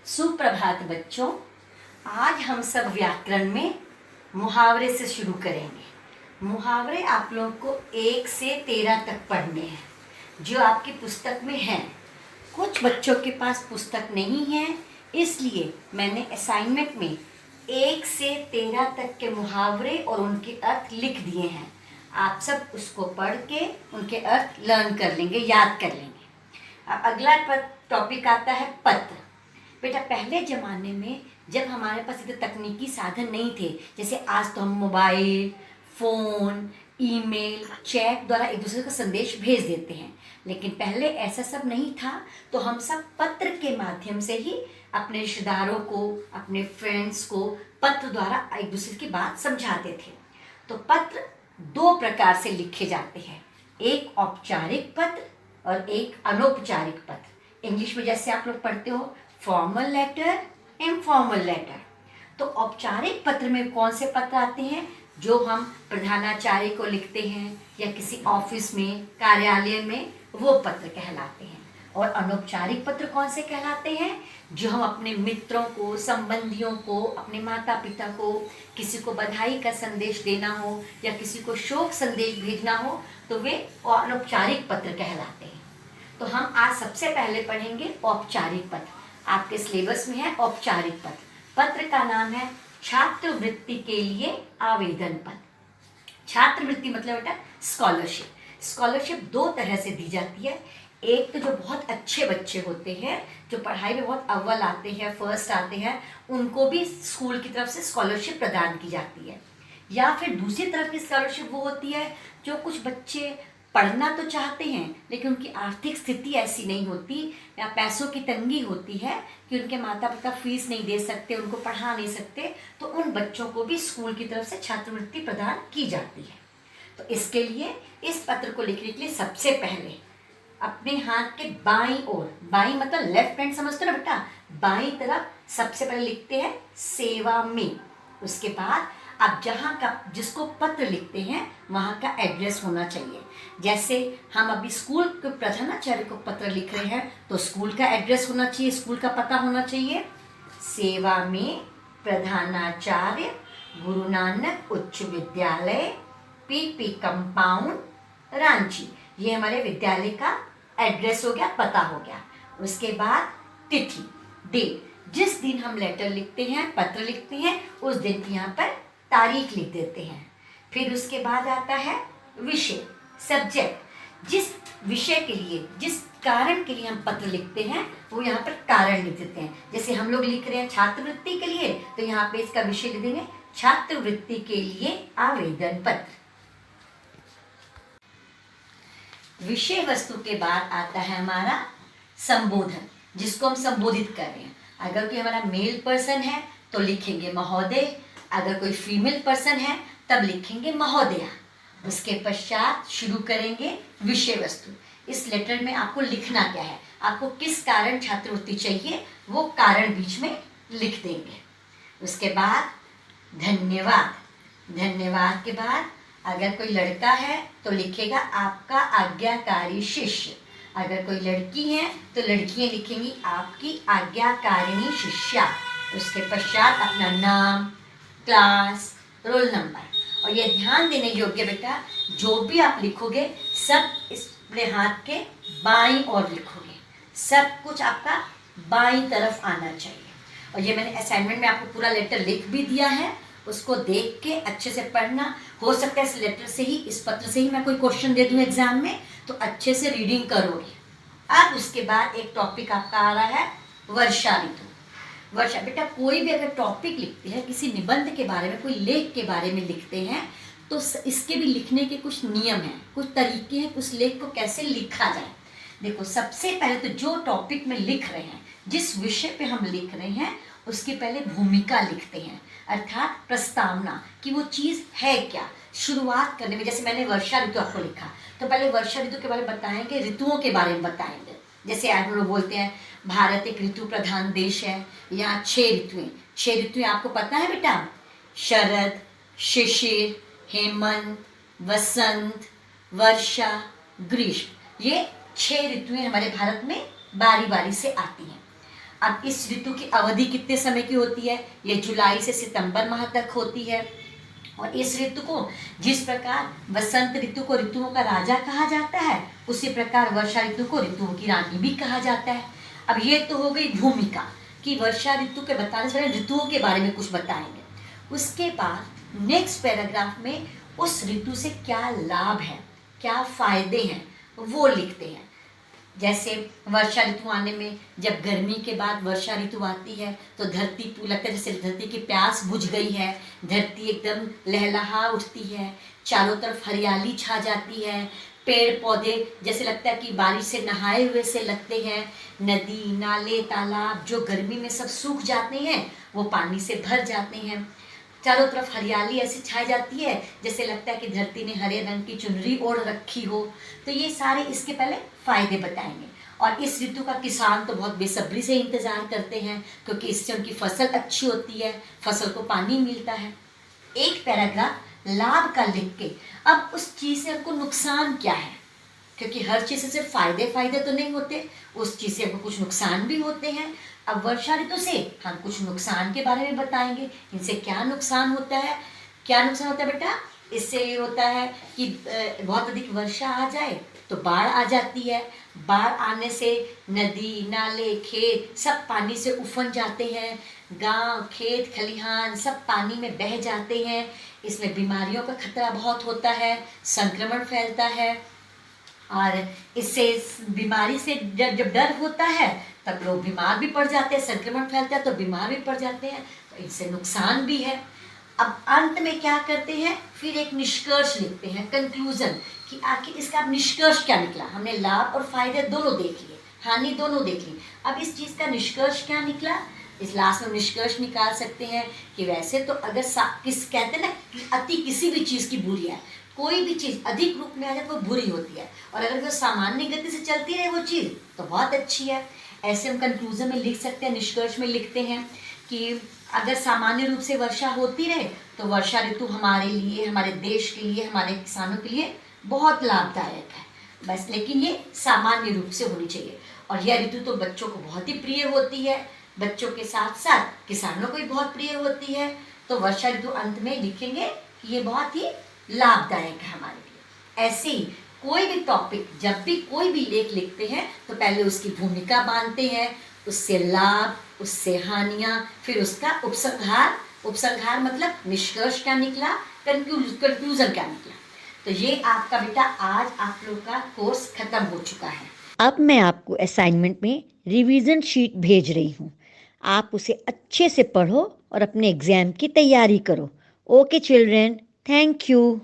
सुप्रभात बच्चों। आज हम सब व्याकरण में मुहावरे से शुरू करेंगे। मुहावरे आप लोगों को 1 से 13 तक पढ़ने हैं जो आपकी पुस्तक में हैं। कुछ बच्चों के पास पुस्तक नहीं है, इसलिए मैंने असाइनमेंट में 1 से 13 तक के मुहावरे और उनके अर्थ लिख दिए हैं। आप सब उसको पढ़ के उनके अर्थ लर्न कर लेंगे, याद कर लेंगे। अब अगला टॉपिक आता है पत्र। बेटा, पहले ज़माने में जब हमारे पास इतने तकनीकी साधन नहीं थे, जैसे आज तो हम मोबाइल, फ़ोन, ईमेल, चैट द्वारा एक दूसरे को संदेश भेज देते हैं, लेकिन पहले ऐसा सब नहीं था। तो हम सब पत्र के माध्यम से ही अपने रिश्तेदारों को, अपने फ्रेंड्स को पत्र द्वारा एक दूसरे की बात समझाते थे। तो पत्र 2 प्रकार से लिखे जाते हैं, एक औपचारिक पत्र और एक अनौपचारिक पत्र। इंग्लिश में जैसे आप लोग पढ़ते हो फॉर्मल लेटर, इनफॉर्मल लेटर। तो औपचारिक पत्र में कौन से पत्र आते हैं? जो हम प्रधानाचार्य को लिखते हैं या किसी ऑफिस में, कार्यालय में, वो पत्र कहलाते हैं। और अनौपचारिक पत्र कौन से कहलाते हैं? जो हम अपने मित्रों को, संबंधियों को, अपने माता पिता को, किसी को बधाई का संदेश देना हो या किसी को शोक संदेश भेजना हो, तो वे अनौपचारिक पत्र कहलाते हैं। तो हम आज सबसे पहले पढ़ेंगे औपचारिक पत्र। आपके सिलेबस में है औपचारिक पत्र। पत्र का नाम है छात्रवृत्ति के लिए आवेदन पत्र। छात्रवृत्ति मतलब बेटा स्कॉलरशिप। स्कॉलरशिप 2 तरह से दी जाती है। एक तो जो बहुत अच्छे बच्चे होते हैं, जो पढ़ाई में बहुत अव्वल आते हैं, फर्स्ट आते हैं, उनको भी स्कूल की तरफ से स्कॉलरशिप प्रदान की जाती है। या फिर दूसरी तरफ की स्कॉलरशिप वो होती है जो कुछ बच्चे पढ़ना तो चाहते हैं लेकिन उनकी आर्थिक स्थिति ऐसी नहीं होती या पैसों की तंगी होती है कि उनके माता पिता फीस नहीं दे सकते, उनको पढ़ा नहीं सकते, तो उन बच्चों को भी स्कूल की तरफ से छात्रवृत्ति प्रदान की जाती है। तो इसके लिए इस पत्र को लिखने के लिए सबसे पहले अपने हाथ के बाईं ओर, बाईं मतलब लेफ्ट हैंड समझते हो ना बेटा, बाईं तरफ सबसे पहले लिखते हैं सेवा में। उसके बाद आप जहाँ का जिसको पत्र लिखते हैं वहाँ का एड्रेस होना चाहिए। जैसे हम अभी स्कूल के प्रधानाचार्य को पत्र लिख रहे हैं तो स्कूल का एड्रेस होना चाहिए, स्कूल का पता होना चाहिए। सेवा में प्रधानाचार्य गुरु नानक उच्च विद्यालय, पीपी कंपाउंड, रांची। ये हमारे विद्यालय का एड्रेस हो गया, पता हो गया। उसके बाद तिथि, डेट, जिस दिन हम लेटर लिखते हैं, पत्र लिखते हैं, उस दिन की यहाँ पर तारीख लिख देते हैं। फिर उसके बाद आता है विषय, सब्जेक्ट। जिस विषय के लिए, जिस कारण के लिए हम पत्र लिखते हैं वो यहाँ पर कारण लिख देते हैं। जैसे हम लोग लिख रहे हैं छात्रवृत्ति के लिए, तो यहाँ पे इसका विषय लिख देंगे छात्रवृत्ति के लिए आवेदन पत्र। विषय वस्तु के बाद आता है हमारा संबोधन, जिसको हम संबोधित कर रहे हैं। अगर कोई हमारा मेल पर्सन है तो लिखेंगे महोदय, अगर कोई फीमेल पर्सन है तब लिखेंगे महोदया। उसके पश्चात शुरू करेंगे विषय वस्तु। इस लेटर में आपको लिखना क्या है, आपको किस कारण छात्रवृत्ति चाहिए, वो कारण बीच में लिख देंगे। उसके बाद धन्यवाद। धन्यवाद के बाद अगर कोई लड़का है तो लिखेगा आपका आज्ञाकारी शिष्य। अगर कोई लड़की है तो लड़कियां लिखेंगी आपकी आज्ञाकारिणी शिष्या। उसके पश्चात अपना नाम, क्लास, रोल नंबर। और ये ध्यान देने योग्य बेटा, जो भी आप लिखोगे सब अपने हाथ के बाईं ओर लिखोगे, सब कुछ आपका बाईं तरफ आना चाहिए। और ये मैंने असाइनमेंट में आपको पूरा लेटर लिख भी दिया है, उसको देख के अच्छे से पढ़ना। हो सकता है इस लेटर से ही, इस पत्र से ही मैं कोई क्वेश्चन दे दूँ एग्जाम में, तो अच्छे से रीडिंग करोगे। अब उसके बाद एक टॉपिक आपका आ रहा है वर्षा ऋतु। वर्षा बेटा, कोई भी अगर टॉपिक लिखते हैं, किसी निबंध के बारे में, कोई लेख के बारे में लिखते हैं, तो इसके भी लिखने के कुछ नियम हैं, कुछ तरीके हैं, उस लेख को कैसे लिखा जाए। देखो, सबसे पहले तो जो टॉपिक में लिख रहे हैं, जिस विषय पे हम लिख रहे हैं, उसके पहले भूमिका लिखते हैं, अर्थात प्रस्तावना कि वो चीज़ है क्या। शुरुआत करने में जैसे मैंने वर्षा ऋतु आपको लिखा, तो पहले वर्षा ऋतु के बारे में बताएंगे, ऋतुओं के बारे में बताएंगे। जैसे आज हम लोग बोलते हैं भारत एक ऋतु प्रधान देश है, यहाँ 6 ऋतुएं। 6 ऋतुएं आपको पता है बेटा? शरद, शिशिर, हेमंत, वसंत, वर्षा, ग्रीष्म। ये 6 ऋतुएं हमारे भारत में बारी बारी से आती हैं। अब इस ऋतु की अवधि कितने समय की होती है? ये जुलाई से सितंबर माह तक होती है। और इस ऋतु को जिस प्रकार वसंत ऋतु को ऋतुओं का राजा कहा जाता है, उसी प्रकार वर्षा ऋतु को ऋतुओं की रानी भी कहा जाता है। अब ये तो हो गई भूमिका कि वर्षा ऋतु के बताने से पहले ऋतुओं के बारे में कुछ बताएंगे। उसके बाद नेक्स्ट पैराग्राफ में उस ऋतु से क्या लाभ है, क्या फायदे हैं, वो लिखते हैं। जैसे वर्षा ऋतु आने में, जब गर्मी के बाद वर्षा ऋतु आती है तो धरती लगता है जैसे धरती की प्यास बुझ गई है, धरती एकदम लहलहा उठती है, चारों तरफ हरियाली छा जाती है, पेड़ पौधे जैसे लगता है कि बारिश से नहाए हुए से लगते हैं, नदी नाले तालाब जो गर्मी में सब सूख जाते हैं वो पानी से भर जाते हैं, चारों तरफ हरियाली ऐसी छाई जाती है जैसे लगता है कि धरती ने हरे रंग की चुनरी ओढ़ रखी हो। तो ये सारे इसके पहले फायदे बताएंगे। और इस ऋतु का किसान तो बहुत बेसब्री से इंतजार करते हैं क्योंकि इससे उनकी फसल अच्छी होती है, फसल को पानी मिलता है। एक पैराग्राफ लाभ का लिख के अब उस चीज़ से हमको नुकसान क्या है, क्योंकि हर चीज़ से सिर्फ फायदे तो नहीं होते, उस चीज़ से हमको कुछ नुकसान भी होते हैं। अब वर्षा ऋतु से हम कुछ नुकसान के बारे में बताएंगे, इनसे क्या नुकसान होता है। क्या नुकसान होता है बेटा? इससे ये होता है कि बहुत अधिक वर्षा आ जाए तो बाढ़ आ जाती है, बाढ़ आने से नदी नाले खेत सब पानी से उफन जाते हैं, गांव खेत खलिहान सब पानी में बह जाते हैं। इसमें बीमारियों का खतरा बहुत होता है, संक्रमण फैलता है, और इससे बीमारी से जब डर होता है तब लोग बीमार भी पड़ जाते हैं, संक्रमण फैलता है तो बीमार भी पड़ जाते हैं, तो इससे नुकसान भी है। अब अंत में क्या करते हैं, फिर एक निष्कर्ष लिखते हैं, कंक्लूजन, कि आखिर इसका निष्कर्ष क्या निकला। हमने लाभ और फायदे दोनों देख लिए, हानि दोनों देख ली, अब इस चीज़ का निष्कर्ष क्या निकला। इस लास्ट में निष्कर्ष निकाल सकते हैं कि वैसे तो अगर कहते हैं ना कि अति किसी भी चीज़ की बुरी है, कोई भी चीज़ अधिक रूप में आ जाए तो वो बुरी होती है, और अगर वो सामान्य गति से चलती रहे वो चीज़ तो बहुत अच्छी है। ऐसे हम कंक्लूजन में लिख सकते हैं, निष्कर्ष में लिखते हैं कि अगर सामान्य रूप से वर्षा होती रहे तो वर्षा ऋतु हमारे लिए, हमारे देश के लिए, हमारे किसानों के लिए बहुत लाभदायक है बस, लेकिन ये सामान्य रूप से होनी चाहिए। और यह ऋतु तो बच्चों को बहुत ही प्रिय होती है, बच्चों के साथ साथ किसानों को भी बहुत प्रिय होती है। तो वर्षा ऋतु अंत में लिखेंगे कि ये बहुत ही लाभदायक है हमारे लिए। ऐसे ही कोई भी टॉपिक, जब भी कोई भी लेख लिखते हैं तो पहले उसकी भूमिका बांधते हैं, उससे लाभ, उससे हानियाँ, फिर उसका उपसंहार। उपसंहार मतलब निष्कर्ष क्या निकला, कंक्लूजन क्या निकला। तो ये आपका बेटा आज आप लोग का कोर्स खत्म हो चुका है। अब मैं आपको असाइनमेंट में रिवीजन शीट भेज रही हूँ, आप उसे अच्छे से पढ़ो और अपने एग्ज़ाम की तैयारी करो। Okay children, thank you.